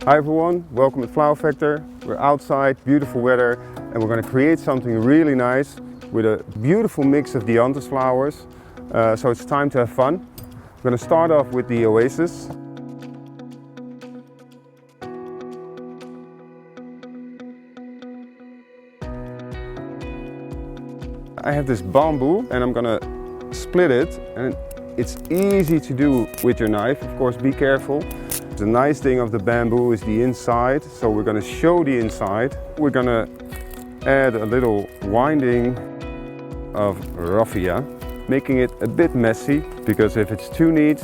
Hi everyone, welcome at Flower Factor. We're outside, beautiful weather, and we're going to create something really nice with a beautiful mix of Dianthus flowers. So it's time to have fun. We're going to start off with the Oasis. I have this bamboo and I'm going to split it, and it's easy to do with your knife. Of course, be careful. The nice thing of the bamboo is the inside, so we're going to show the inside. We're going to add a little winding of raffia, making it a bit messy, because if it's too neat,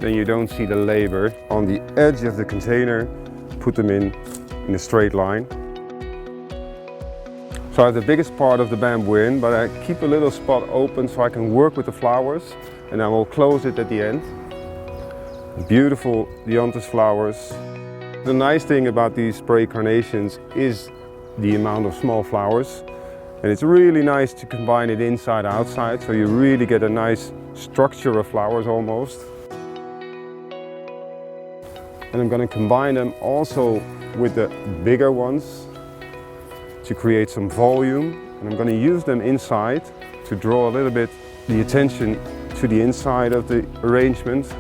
then you don't see the labor. On the edge of the container, put them in a straight line. So I have the biggest part of the bamboo in, but I keep a little spot open so I can work with the flowers, and I will close it at the end. Beautiful Dianthus flowers. The nice thing about these spray carnations is the amount of small flowers, and it's really nice to combine it inside outside, so you really get a nice structure of flowers almost. And I'm going to combine them also with the bigger ones to create some volume, and I'm going to use them inside to draw a little bit the attention to the inside of the arrangement.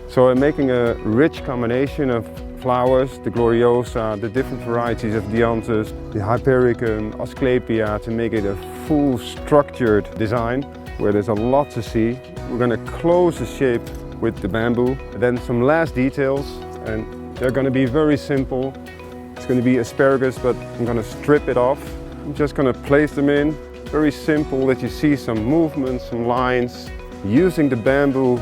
So I'm making a rich combination of flowers, the Gloriosa, the different varieties of Dianthus, the Hypericum, Asclepia, to make it a full structured design where there's a lot to see. We're going to close the shape with the bamboo, and then some last details, and they're going to be very simple. It's going to be asparagus, but I'm going to strip it off. I'm just going to place them in. Very simple, that you see some movements, some lines, using the bamboo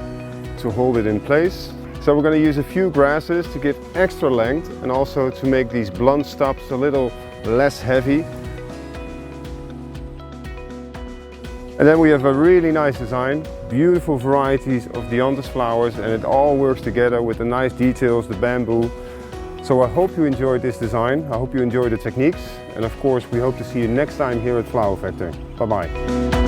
to hold it in place. So we're going to use a few grasses to give extra length, and also to make these blunt stops a little less heavy. And then we have a really nice design, beautiful varieties of Dianthus flowers, and it all works together with the nice details, the bamboo. So I hope you enjoyed this design, I hope you enjoyed the techniques, and of course we hope to see you next time here at Flower Factor. Bye bye.